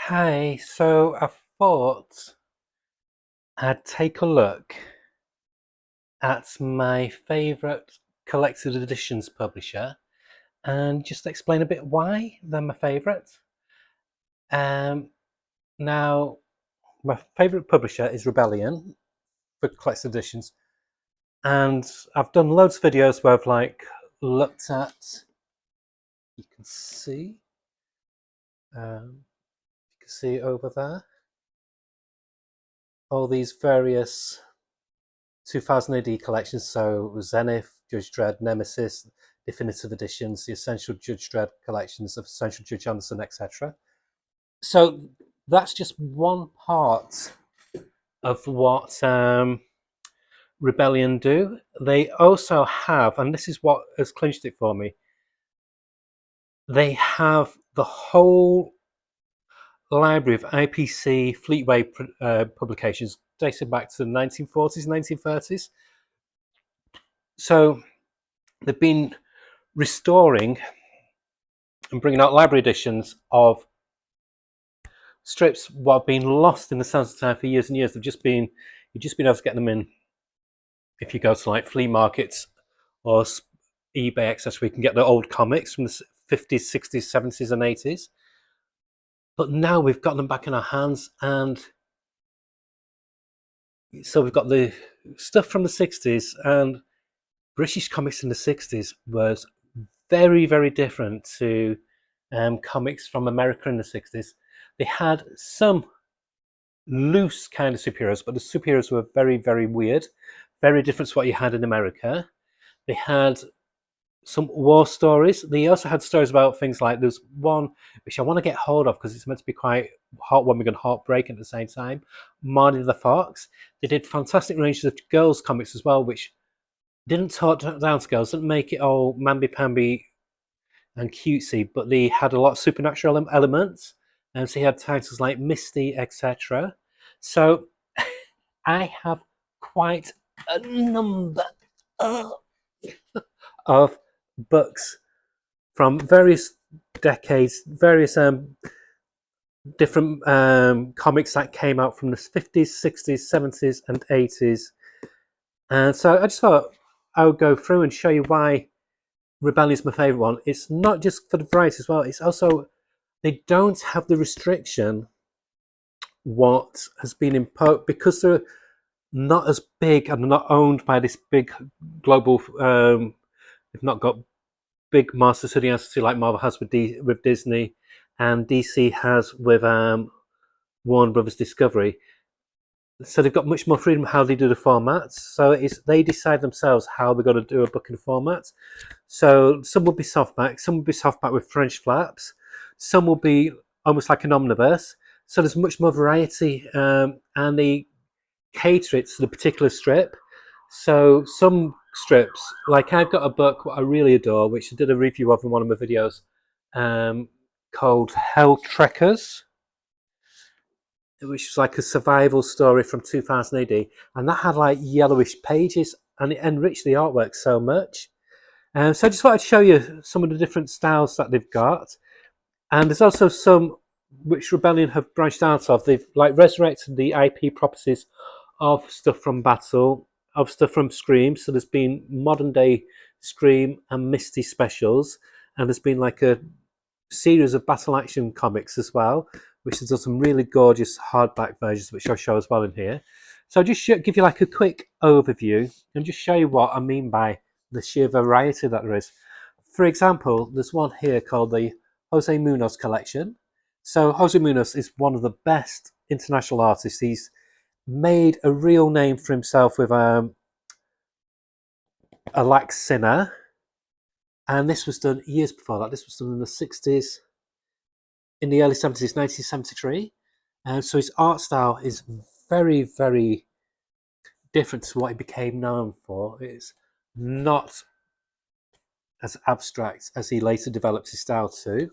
Hi, so I thought I'd take a look at my favourite collected editions publisher and just explain a bit why they're my favourite. Um, Now, my favourite publisher is Rebellion for collected editions, and I've done loads of videos where I've looked at. You can see, you can see over there all these various 2000 AD collections, so Zenith, Judge Dredd, Nemesis, Definitive Editions, the Essential Judge Dredd collections of Essential Judge Anderson, etc. So that's just one part of what Rebellion do. They also have, and this is what has clinched it for me, they have the whole library of IPC Fleetway publications dated back to the 1940s, 1930s. So they've been restoring and bringing out library editions of strips what have been lost in the sands of time for years and years. You've just been able to get them in if you go to like flea markets or eBay, etc. You can get the old comics from the 50s, 60s, 70s, and 80s. But now we've got them back in our hands, and so we've got the stuff from the 60s, and British comics in the 60s was very, very different to comics from America in the 60s. They had some loose kind of superheroes, but the superheroes were very, very weird, very different to what you had in America. They had some war stories. They also had stories about things like there's one which I want to get hold of because it's meant to be quite heartwarming and heartbreaking at the same time. Marty the Fox. They did fantastic ranges of girls comics as well, which didn't talk down to girls, didn't make it all mamby-pamby and cutesy, but they had a lot of supernatural elements. And so he had titles like Misty, etc. So I have quite a number of books from various decades, various different comics that came out from the 50s, 60s, 70s, and 80s. And so I just thought I would go through and show you why Rebellion is my favourite one. It's not just for the variety as well, it's also they don't have the restriction what has been imposed because they're not as big and they're not owned by this big global. They've not got big master studio entity like Marvel has with Disney, and DC has with Warner Brothers Discovery. So they've got much more freedom how they do the formats. So they decide themselves how they're going to do a book in format. So some will be softback, some will be softback with French flaps, some will be almost like an omnibus. So there's much more variety, and they cater it to the particular strip. So some strips, like I've got a book I really adore, which I did a review of in one of my videos, called Hell Trekkers, which was like a survival story from 2000 AD, and that had like yellowish pages, and it enriched the artwork so much. So I just wanted to show you some of the different styles that they've got, and there's also some which Rebellion have branched out of. They've like resurrected the IP properties of stuff from Battle, of stuff from Scream. So there's been modern day Scream and Misty specials, and there's been like a series of battle action comics as well, which has done some really gorgeous hardback versions, which I'll show as well in here. So I'll just give you like a quick overview and just show you what I mean by the sheer variety that there is. For example, there's one here called the Jose Munoz collection. So Jose Munoz is one of the best international artists. He's made a real name for himself with Alax Sinner, and this was done years before that. This was done in the 60s, in the early 70s, 1973. So his art style is very, very different to what he became known for. It's not as abstract as he later developed his style to.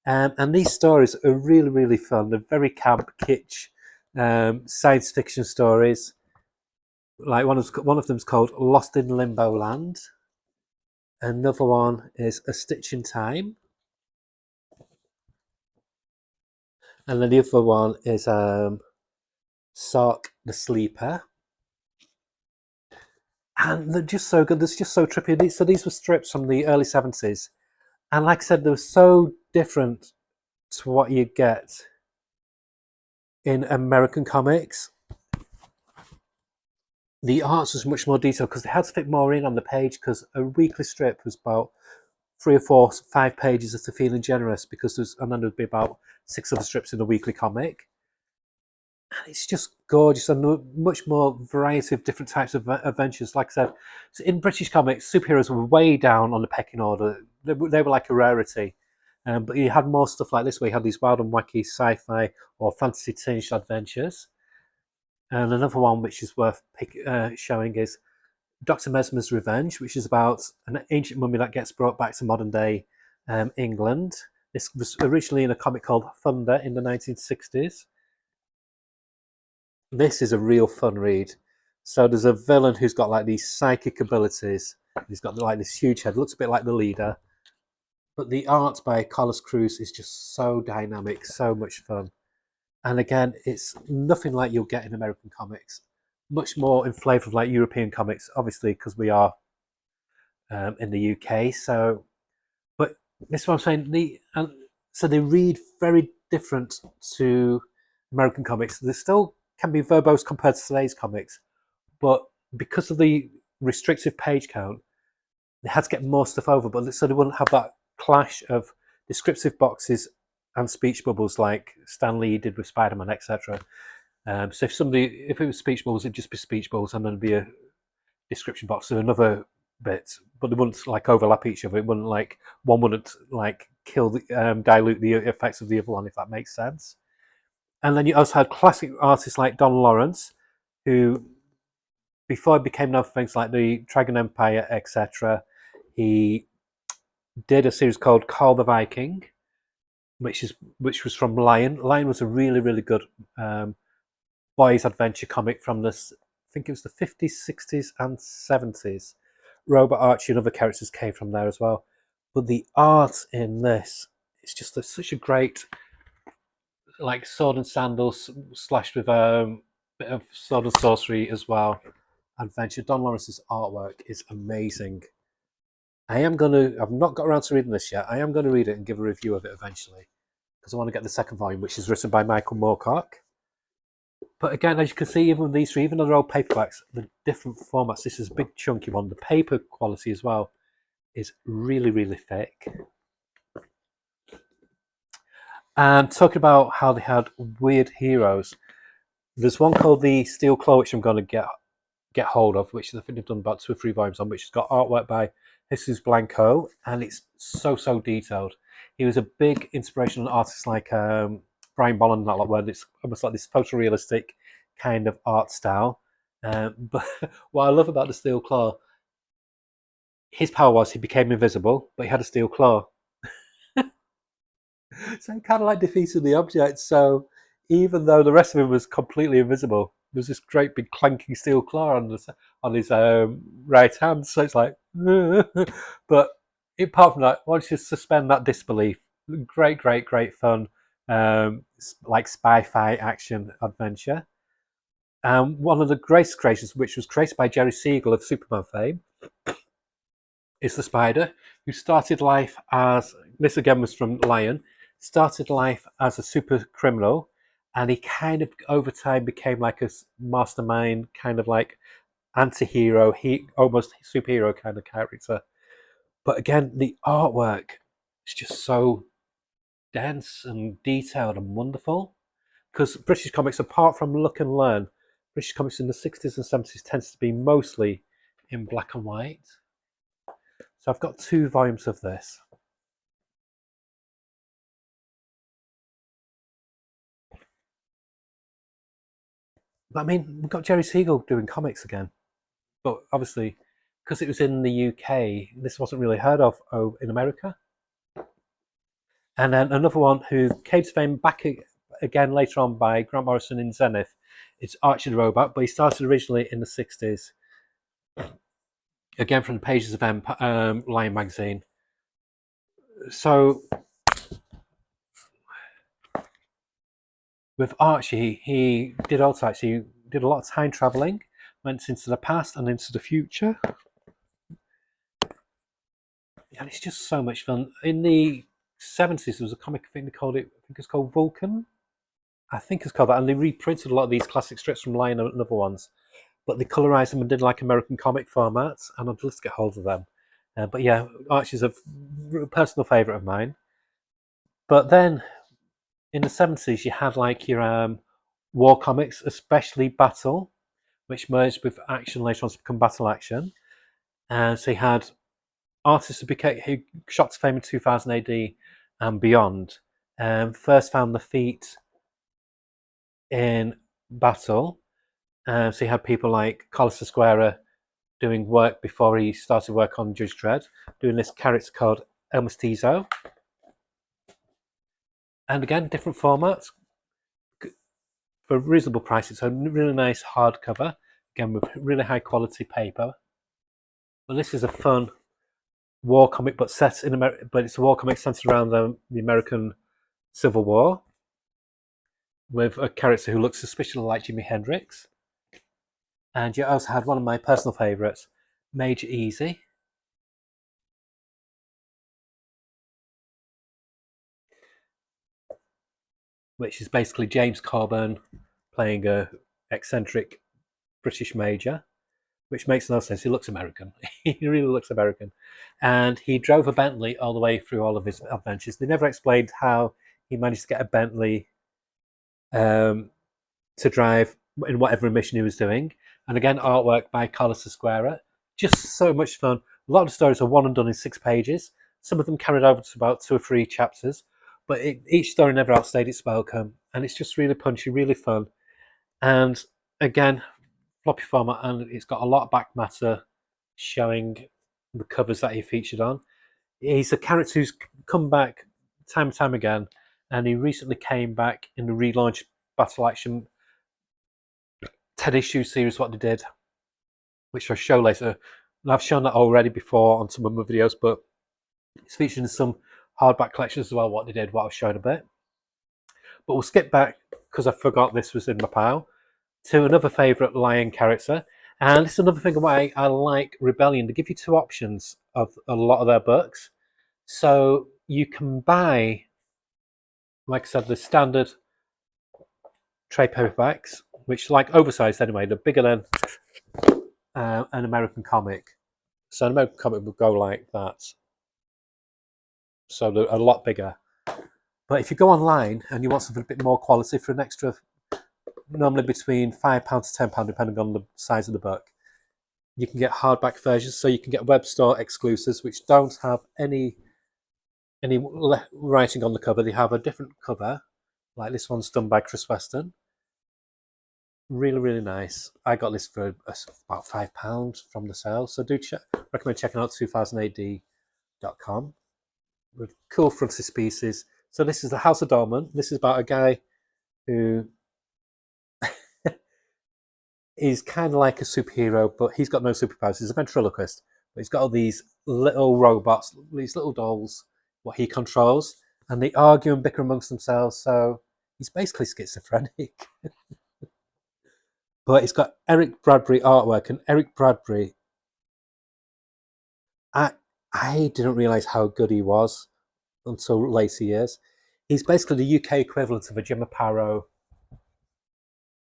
And these stories are really, really fun. They're very camp, kitsch, science fiction stories. Like one of them's called Lost in Limbo Land. Another one is A Stitch in Time. And then the other one is Sark the Sleeper. And they're just so good. They're just so trippy. So these were strips from the early 70s. And like I said, they were so different to what you get in American comics. The arts was much more detailed because they had to fit more in on the page, because a weekly strip was about 3 or 4, 5 pages of the Feeling Generous, and then there'd be about 6 other strips in the weekly comic. And it's just gorgeous, and much more variety of different types of adventures. Like I said, so in British comics, superheroes were way down on the pecking order. They were like a rarity. But you had more stuff like this, where you had these wild and wacky sci-fi or fantasy tinged adventures. And another one which is worth showing is Dr. Mesmer's Revenge, which is about an ancient mummy that gets brought back to modern day England. This was originally in a comic called Thunder in the 1960s. This is a real fun read. So there's a villain who's got like these psychic abilities. He's got like this huge head, looks a bit like the leader. But the art by Carlos Cruz is just so dynamic, so much fun. And again, it's nothing like you'll get in American comics. Much more in flavour of like European comics, obviously, because we are in the UK. So, but this is what I'm saying. So they read very different to American comics. They still can be verbose compared to today's comics, but because of the restrictive page count, they had to get more stuff over. But so they wouldn't have that clash of descriptive boxes and speech bubbles like Stan Lee did with Spider-Man, etc. So if it was speech bubbles, it'd just be speech bubbles, and then there'd be a description box and another bit, but they wouldn't like overlap each other. It wouldn't like one wouldn't like dilute the effects of the other one, if that makes sense. And then you also had classic artists like Don Lawrence, who before he became known for things like the Dragon Empire, etc., he did a series called Carl the Viking, which was from Lion. Lion was a really really good boys' adventure comic from this. I think it was the 50s, 60s, and 70s. Robert Archie and other characters came from there as well. But the art in this, it's just such a great, like sword and sandals slashed with a bit of sword and sorcery as well. Adventure. Don Lawrence's artwork is amazing. I've not got around to reading this yet. I am going to read it and give a review of it eventually, because I want to get the second volume, which is written by Michael Moorcock. But again, as you can see, even with these three, even though they're old paperbacks, the different formats. This is a big chunky one. The paper quality as well is really, really thick. And talking about how they had weird heroes, there's one called the Steel Claw, which I'm going to get hold of, which I think they've done about 2 or 3 volumes on, which has got artwork by Jesus Blanco, and it's so detailed. He was a big inspiration on artists like Brian Bolland, that lot, where it's almost like this photorealistic kind of art style. But what I love about the Steel Claw, his power was he became invisible, but he had a steel claw. So he kind of like defeated the object. So even though the rest of him was completely invisible, there was this great big clanking steel claw on his right hand. So it's like, but apart from that, once you suspend that disbelief, great fun, like spy-fi action adventure. One of the greatest creations, which was created by Jerry Siegel of Superman fame, is the Spider, who started life as, this again was from Lion, started life as a super criminal, and he kind of over time became like a mastermind, kind of like anti-hero, almost superhero kind of character. But again, the artwork is just so dense and detailed and wonderful. Because British comics, apart from Look and Learn, British comics in the 60s and 70s tends to be mostly in black and white. So I've got 2 volumes of this. But I mean, we've got Jerry Siegel doing comics again. But obviously, because it was in the UK, this wasn't really heard of in America. And then another one who came to fame back again later on by Grant Morrison in Zenith. It's Archie the Robot, but he started originally in the 60s. Again, from the pages of Lion magazine. So with Archie, he did all types. He did a lot of time traveling, went into the past and into the future. And it's just so much fun. In the 70s, there was a comic, I think they called it, I think it's called Vulcan. I think it's called that. And they reprinted a lot of these classic strips from Lion and other ones. But they colorized them and did like American comic formats. And I'd love to get hold of them. But yeah, Archie's a personal favourite of mine. But then in the 70s, you had like your war comics, especially Battle, which merged with action later on to become Battle Action. And so you had artists who shot to fame in 2000 AD and beyond. First found their feet in Battle. So you had people like Carlos Esquerra doing work before he started work on Judge Dredd, doing this character called El Mestizo. And again, different formats for reasonable prices. So really nice hardcover, again with really high quality paper. But this is a fun war comic, but set in America. But it's a war comic centered around the American Civil War, with a character who looks suspiciously like Jimi Hendrix. And you also had one of my personal favourites, Major Easy. Which is basically James Coburn playing a eccentric British major, which makes no sense. He looks American. He really looks American. And he drove a Bentley all the way through all of his adventures. They never explained how he managed to get a Bentley to drive in whatever mission he was doing. And again, artwork by Carlos Esquerra. Just so much fun. A lot of the stories are one and done in 6 pages. Some of them carried over to about 2 or 3 chapters. But each story never outstayed its welcome. And it's just really punchy, really fun. And again, floppy format, and it's got a lot of back matter showing the covers that he featured on. He's a character who's come back time and time again, and he recently came back in the relaunched Battle Action 10 issue series, what they did, which I'll show later. And I've shown that already before on some of my videos, but it's featured in some hardback collections as well, what they did, what I've shown a bit. But we'll skip back, because I forgot this was in my pile, to another favourite Lion character. And this is another thing why I like Rebellion. They give you 2 options of a lot of their books. So you can buy, like I said, the standard trade paperbacks, which like oversized anyway. They're bigger than an American comic. So an American comic would go like that. So they're a lot bigger. But if you go online and you want something a bit more quality for an extra, normally between £5 to £10, depending on the size of the book, you can get hardback versions. So you can get web store exclusives, which don't have any writing on the cover. They have a different cover, like this one's done by Chris Weston. Really, really nice. I got this for about £5 from the sale. So do recommend checking out 2000AD.com with cool frontispieces. So this is the House of Dorman. This is about a guy who is kind of like a superhero, but he's got no superpowers. He's a ventriloquist, but he's got all these little robots, these little dolls, what he controls, and they argue and bicker amongst themselves. So he's basically schizophrenic. But it's got Eric Bradbury artwork, and Eric Bradbury, I didn't realise how good he was until later years. He's basically the UK equivalent of a Jim Aparo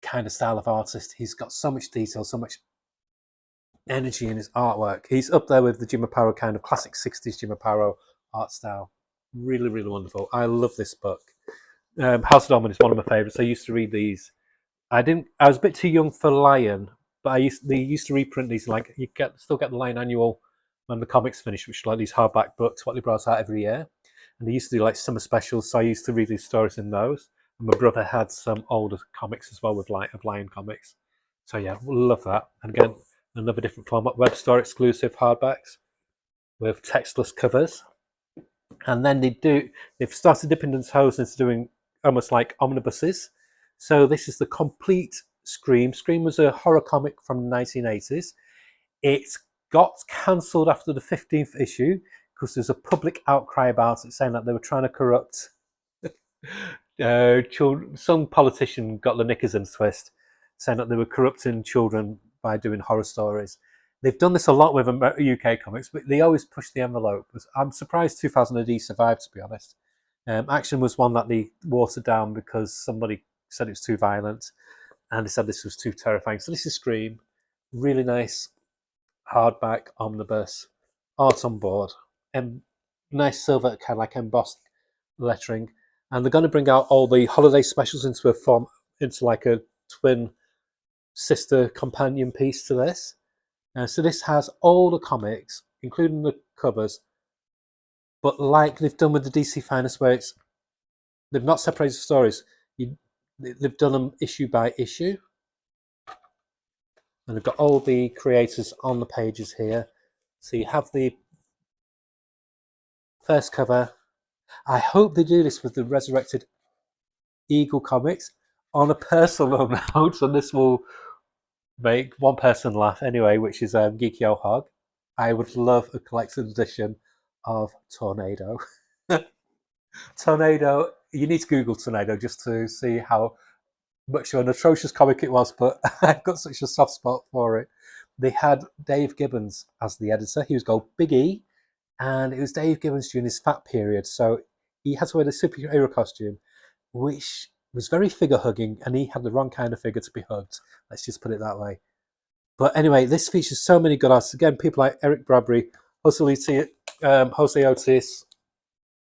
kind of style of artist. He's got so much detail, so much energy in his artwork. He's up there with the Jim Aparo kind of classic 60s Jim Aparo art style. Really, really wonderful. I love this book. House of Dorman is one of my favourites. I used to read these. I was a bit too young for Lion, but they used to reprint these. Like you still get the Lion annual when the comics finish, which are like these hardback books, what they brought out every year. And they used to do like summer specials, so I used to read these stories in those. And my brother had some older comics as well with Lion comics. So yeah, love that. And again, another different format, web store exclusive hardbacks with textless covers. And then they've started dipping their toes into doing almost like omnibuses. So this is the complete Scream. Scream was a horror comic from the 1980s. It got cancelled after the 15th issue because there's a public outcry about it, saying that they were trying to corrupt some politician got the knickers in a twist, saying that they were corrupting children by doing horror stories. They've done this a lot with UK comics, but they always push the envelope. I'm surprised 2000 AD survived, to be honest. Action was one that they watered down because somebody said it was too violent, and they said this was too terrifying. So this is Scream, really nice hardback omnibus, art on board, and nice silver kind of like embossed lettering. And they're going to bring out all the holiday specials into a form, into like a twin sister companion piece to this. So this has all the comics, including the covers, but like they've done with the DC Finest, where they've not separated stories. They've done them issue by issue, and they've got all the creators on the pages here. So you have the first cover. I hope they do this with the Resurrected Eagle comics. On a personal note, and this will make one person laugh anyway, which is Geeky Hog. I would love a collector's edition of Tornado. Tornado, you need to Google Tornado just to see how much of an atrocious comic it was, but I've got such a soft spot for it. They had Dave Gibbons as the editor. He was called Big E, and it was Dave Gibbons during his fat period. So he had to wear the superhero costume, which was very figure hugging, and he had the wrong kind of figure to be hugged. Let's just put it that way. But anyway, this features so many good artists. Again, people like Eric Bradbury, Jose Otis,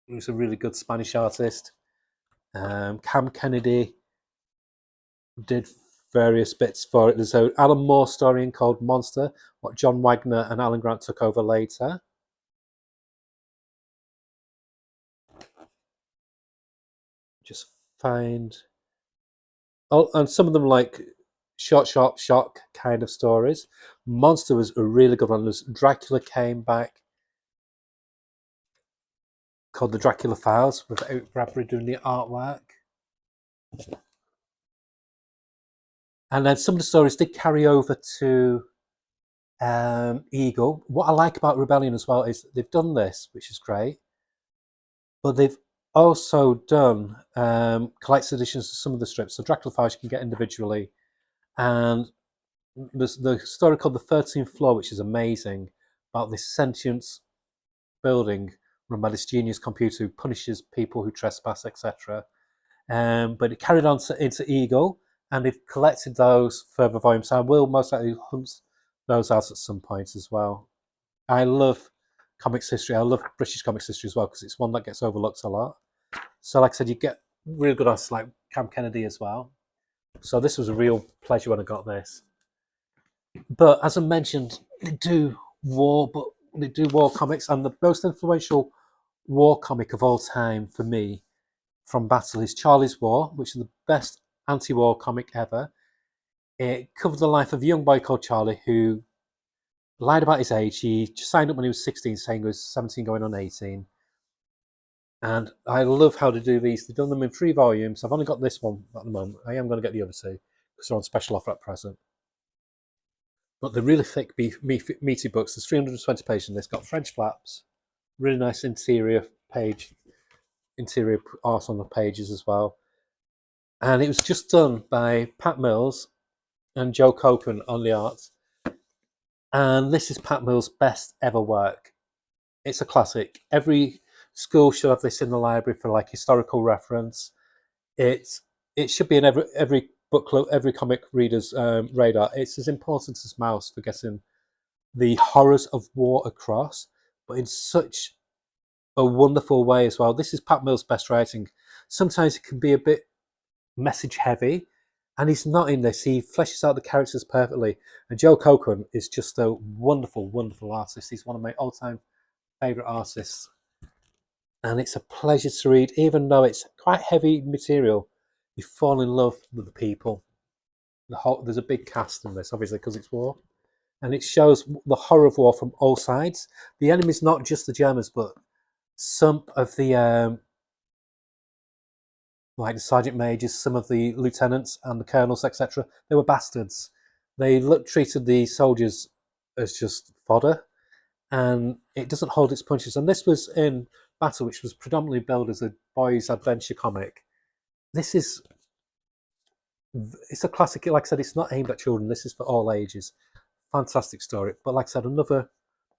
who's a really good Spanish artist. Cam Kennedy did various bits for it. There's an Alan Moore story called Monster, what John Wagner and Alan Grant took over later. Just find... Oh, and some of them like short, sharp, shock kind of stories. Monster was a really good one. There's Dracula came back, called the Dracula Files, with Eric Bradbury doing the artwork. And then some of the stories did carry over to Eagle. What I like about Rebellion as well is they've done this, which is great, but they've also done collector's editions of some of the strips. So Dracula Files you can get individually, and there's the story called The 13th Floor, which is amazing, about this sentient building run by this genius computer who punishes people who trespass, etc. But it carried on into Eagle, and they've collected those further volumes. So I will most likely hunt those out at some point as well. I love comics history. I love British comics history as well because it's one that gets overlooked a lot. So like I said, you get really good artists like Cam Kennedy as well. So this was a real pleasure when I got this. But as I mentioned, they do war comics, and the most influential war comic of all time for me from Battle is Charlie's War, which is the best anti-war comic ever. It covered the life of a young boy called Charlie who lied about his age. He signed up when he was 16, saying he was 17 going on 18. And I love how they do these. They've done them in 3 volumes. I've only got this one at the moment. I am going to get the other 2 because they're on special offer at present. But they're really thick, meaty books. There's 320 pages in this. Got French flaps, really nice interior art on the pages as well. And it was just done by Pat Mills and Joe Copen on the art. And this is Pat Mills' best ever work. It's a classic. Every school should have this in the library for like historical reference. It should be in every book club, every comic reader's radar. It's as important as Mouse for getting the horrors of war across, but in such a wonderful way as well. This is Pat Mills' best writing. Sometimes it can be a bit message heavy, and he's not in this. He fleshes out the characters perfectly. And Joe Cocan is just a wonderful, wonderful artist. He's one of my all-time favourite artists. And it's a pleasure to read, even though it's quite heavy material. You fall in love with the people. There's a big cast in this, obviously, because it's war. And it shows the horror of war from all sides. The enemy's not just the Germans, but some of the like the sergeant majors, some of the lieutenants and the colonels, etc. They were bastards. They treated the soldiers as just fodder, and it doesn't hold its punches. And this was in Battle, which was predominantly billed as a boys' adventure comic. this is, it's a classic. Like I said, it's not aimed at children. This is for all ages. Fantastic story. But like I said, another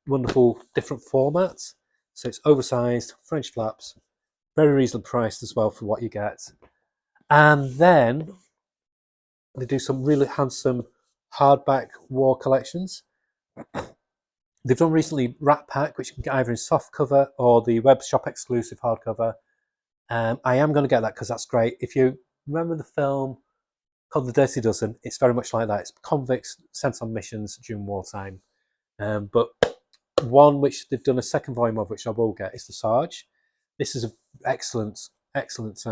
wonderful different formats. So it's oversized, French flaps, very reasonably priced as well for what you get. And then they do some really handsome hardback war collections. They've done recently Rat Pack, which you can get either in soft cover or the web shop exclusive hardcover. I am going to get that because that's great. If you remember the film called The Dirty Dozen, it's very much like that. It's convicts sent on missions during wartime. But one which they've done a second volume of, which I will get, is The Sarge. This is an excellent, excellent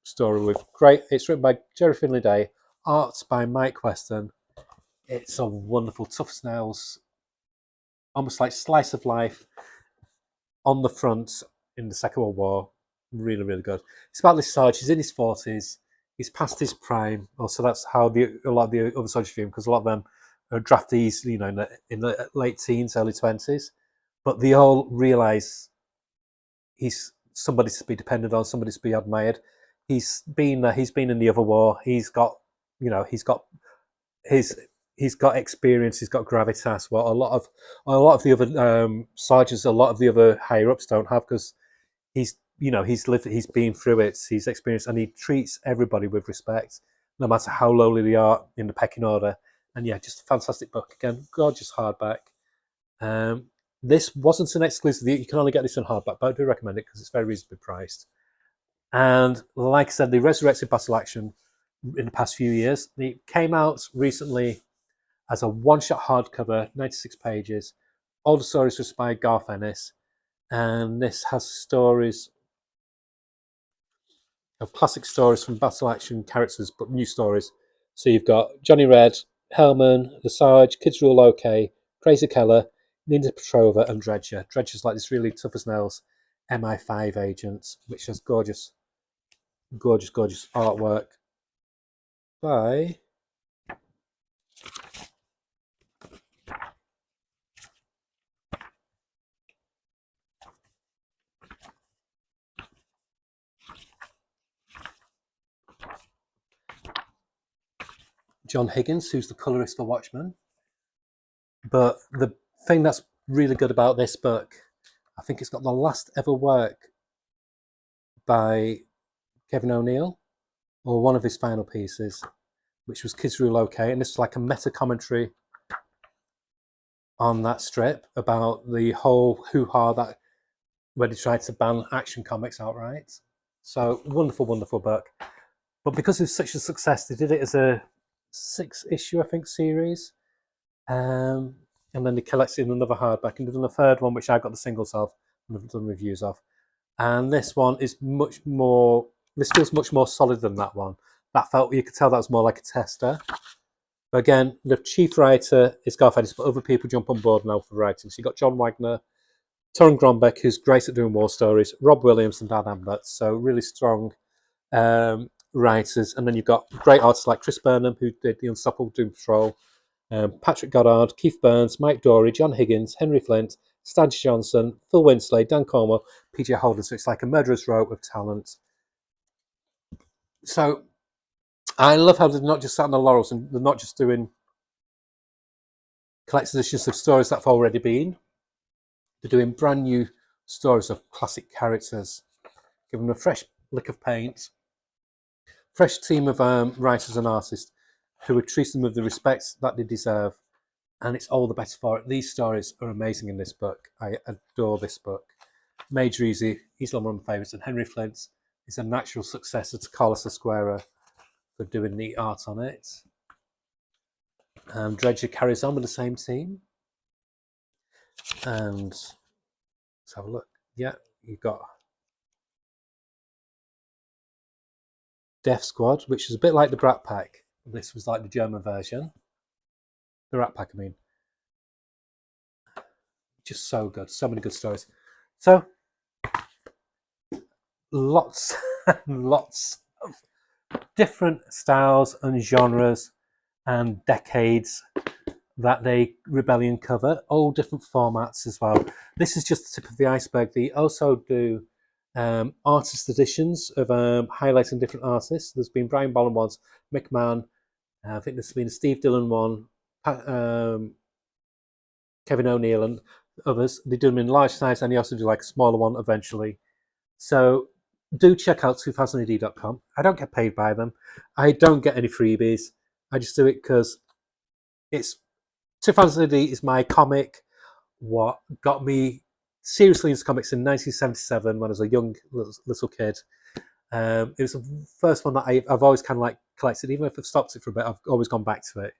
story with great. It's written by Jerry Finley Day, art by Mike Weston. It's a wonderful, tough as nails, almost like slice of life on the front in the Second World War. Really, really good. It's about this Sarge. He's in his 40s. He's past his prime. Also, that's how a lot of the other soldiers view him, because a lot of them are draftees, you know, in the late teens, early 20s. But they all realise he's somebody to be depended on, somebody to be admired. He's been in the other war. He's got, you know, he's got experience. He's got gravitas. What a lot of the other sergeants, a lot of the other higher ups don't have, because he's lived it, he's been through it, he's experienced, and he treats everybody with respect, no matter how lowly they are in the pecking order. And yeah, just a fantastic book. Again, gorgeous hardback. This wasn't an exclusive. You can only get this in hardback, but I do recommend it because it's very reasonably priced. And like I said, they resurrected Battle Action in the past few years. It came out recently as a one-shot hardcover, 96 pages. All the stories were by Garth Ennis, and this has stories of classic stories from Battle Action characters, but new stories. So you've got Johnny Red, Hellman, the Sarge, Kids Rule OK, Crazy Keller, Nina Petrova, and Dredger. Dredger's like this really tough as nails MI5 agent, which has gorgeous, gorgeous, gorgeous artwork by John Higgins, who's the colorist for Watchmen. But the thing that's really good about this book, I think it's got the last ever work by Kevin O'Neill, or one of his final pieces, which was Kids Rule OK, and this is like a meta commentary on that strip about the whole hoo-ha that when they tried to ban Action Comics outright. So wonderful, wonderful book. But because it was such a success, they did it as a 6-issue, I think, series. And then they collected in another hardback, and they've done a third one, which I got the singles of and I've done reviews of. And this one is much more, this feels much more solid than that one. That felt, you could tell that was more like a tester. But again, the chief writer is Garth Ennis, but other people jump on board now for writing. So you've got John Wagner, Torren Grombeck, who's great at doing war stories, Rob Williams and Dan Amlett. So really strong writers. And then you've got great artists like Chris Burnham, who did The Unstoppable Doom Patrol, Patrick Goddard, Keith Burns, Mike Dory, John Higgins, Henry Flint, Stadge Johnson, Phil Winsley, Dan Cornwell, PJ Holden. So it's like a murderer's row of talent. So I love how they're not just sat on the laurels, and they're not just doing collected editions of stories that have already been. They're doing brand new stories of classic characters, giving them a fresh lick of paint, fresh team of writers and artists who are treating them with the respect that they deserve. And it's all the better for it. These stories are amazing in this book. I adore this book. Major Easy, he's one of my favourites, and Henry Flint is a natural successor to Carlos Esquerra for doing the art on it. Dredger carries on with the same team. And let's have a look. Yeah, you've got Death Squad, which is a bit like the Brat Pack. This was like the German version. The Rat Pack, I mean. Just so good. So many good stories. So, lots and lots of different styles and genres and decades that the Rebellion cover, all different formats as well. This is just the tip of the iceberg. They also do artist editions of highlighting different artists. There's been Brian Bolland ones, Mick Mann, I think there's been a Steve Dillon one, Kevin O'Neill and others. They do them in large size, and they also do like a smaller one eventually. So do check out 2000AD.com. I don't get paid by them. I don't get any freebies. I just do it because it's 2000AD is my comic. What got me seriously into comics in 1977 when I was a young little kid. It was the first one that I've always kind of like collected. Even if I've stopped it for a bit, I've always gone back to it.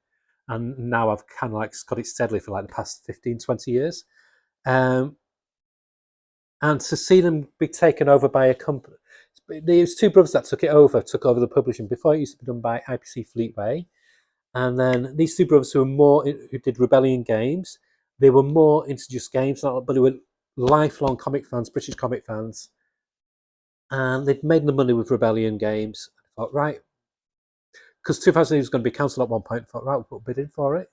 And now I've kind of like got it steadily for like the past 15, 20 years. And to see them be taken over by a company, there's two brothers that took over the publishing. Before it used to be done by IPC Fleetway. And then these two brothers who did Rebellion Games, they were more into just games, but they were lifelong comic fans, British comic fans. And they'd made the money with Rebellion Games. I thought, right, because 2000 was going to be cancelled at one point. I thought, right, we'll put a bid in for it.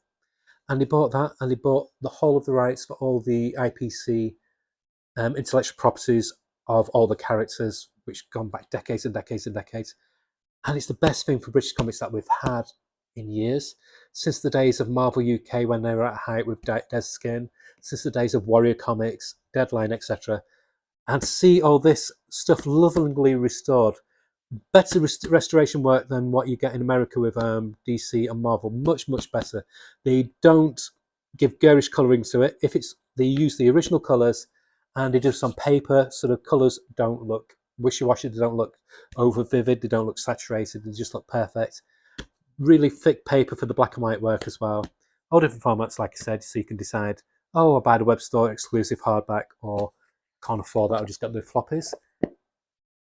And they bought that, and they bought the whole of the rights for all the IPC intellectual properties of all the characters, which gone back decades and decades and decades. And it's the best thing for British comics that we've had in years, since the days of Marvel UK when they were at height with Deathskin, since the days of Warrior Comics, Deadline, etc. And to see all this stuff lovingly restored, better restoration work than what you get in America with DC and Marvel, much, much better. They don't give garish colouring to it. They use the original colours and they do some paper, so the colours don't look wishy-washy, they don't look over vivid, they don't look saturated, they just look perfect. Really thick paper for the black and white work as well. All different formats, like I said, so you can decide, oh, I'll buy the web store exclusive hardback, or can't afford that, I'll just get the floppies.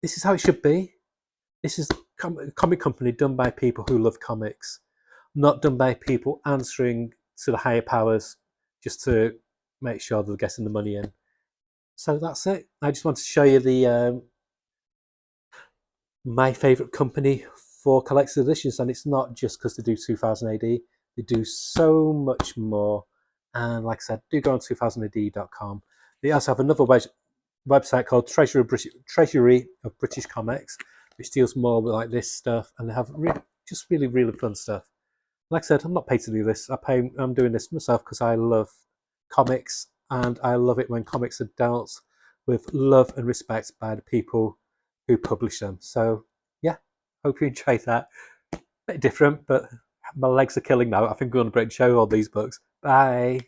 This is how it should be. This is a comic company done by people who love comics, not done by people answering to the higher powers just to make sure they're getting the money in. So that's it. I just wanted to show you the my favourite company for collector's editions, and it's not just because they do 2000 AD. They do so much more. And like I said, do go on 2000AD.com. They also have another website called Treasury of British Comics, which deals more with like this stuff, and they have just really, really fun stuff. Like I said, I'm not paid to do this. I'm doing this myself because I love comics, and I love it when comics are dealt with love and respect by the people who publish them. So yeah, hope you enjoyed that. Bit different, but my legs are killing now. I think I'm going to break show all these books. Bye.